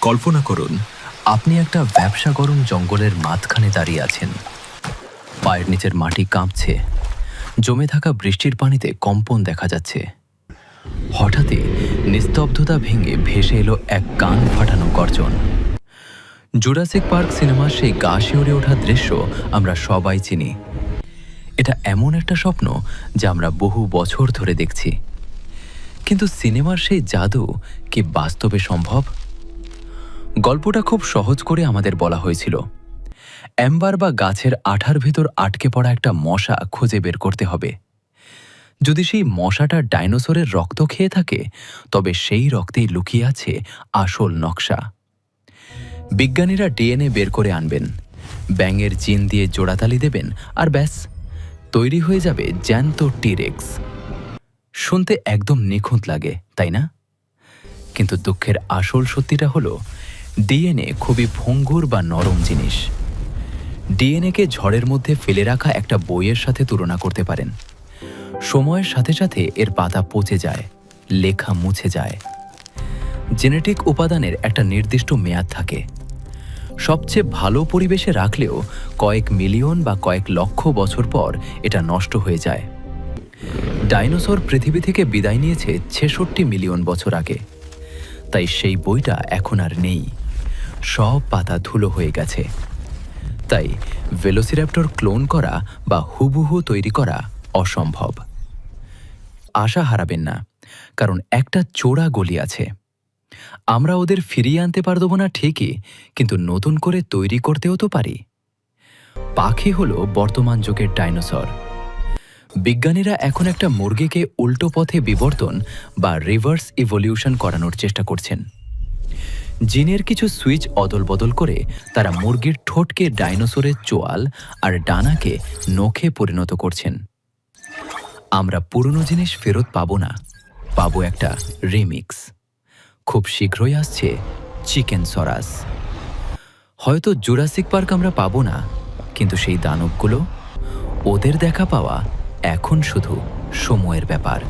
কল্পনা করুন আপনি একটা ব্যবসা গরম জঙ্গলের মাঝখানে দাঁড়িয়ে আছেন। পায়ের নিচের মাটি কাঁপছে, জমে থাকা বৃষ্টির পানিতে কম্পন দেখা যাচ্ছে। হঠাৎই নিস্তব্ধতা ভেঙে ভেসে এলো এক কান ফাটানো গর্জন। জুরাসিক পার্ক সিনেমার সেই গা শিউরে ওঠা দৃশ্য আমরা সবাই চিনি। এটা এমন একটা স্বপ্ন যা আমরা বহু বছর ধরে দেখছি, কিন্তু সিনেমার সেই জাদু কি বাস্তবে সম্ভব? গল্পটা খুব সহজ করে আমাদের বলা হয়েছিল, অ্যাম্বার বা গাছের আঠার ভেতর আটকে পড়া একটা মশা খুঁজে বের করতে হবে। যদি সেই মশাটা ডাইনোসরের রক্ত খেয়ে থাকে, তবে সেই রক্তেই লুকিয়ে আছে আসল নকশা। বিজ্ঞানীরা ডিএনএ বের করে আনবেন, ব্যাঙের জিন দিয়ে জোড়াতালি দেবেন, আর ব্যাস তৈরি হয়ে যাবে জ্যান্ত টিরেক্স। শুনতে একদম নিখুঁত লাগে, তাই না? কিন্তু দুঃখের আসল সত্যিটা হলো, ডিএনএ খুবই ভঙ্গুর বা নরম জিনিস। ডিএনএকে ঝড়ের মধ্যে ফেলে রাখা একটা বইয়ের সাথে তুলনা করতে পারেন। সময়ের সাথে সাথে এর পাতা পচে যায়, লেখা মুছে যায়। জেনেটিক উপাদানের একটা নির্দিষ্ট মেয়াদ থাকে। সবচেয়ে ভালো পরিবেশে রাখলেও কয়েক মিলিয়ন বা কয়েক লক্ষ বছর পর এটা নষ্ট হয়ে যায়। ডাইনোসর পৃথিবী থেকে বিদায় নিয়েছে ৬৬ মিলিয়ন বছর আগে, তাই সেই বইটা এখন আর নেই। সব পাতা ধুলো হয়ে গেছে। তাই ভেলোসিরাপ্টর ক্লোন করা বা হুবহু তৈরি করা অসম্ভব। আশা হারাবেন না, কারণ একটা চোরা গলি আছে। আমরা ওদের ফিরিয়ে আনতে পারবো না ঠিকই, কিন্তু নতুন করে তৈরি করতেও তো পারি। পাখি হলো বর্তমান যুগের ডাইনোসর। বিজ্ঞানীরা এখন একটা মুরগিকে উল্টো পথে বিবর্তন বা রিভার্স ইভলিউশন করানোর চেষ্টা করছেন। জিনের কিছু সুইচ অদল বদল করে তারা মুরগির ঠোঁটকে ডাইনোসরের চোয়াল আর ডানাকে নখে পরিণত করছেন। আমরা পুরনো জিনিস ফেরত পাবো না, পাবো একটা রিমিক্স। খুব শীঘ্রই আসছে চিকেন সরাস। হয়তো জুরাসিক পার্ক আমরা পাবো না, কিন্তু সেই দানবগুলো, ওদের দেখা পাওয়া এখন শুধু সময়ের ব্যাপার।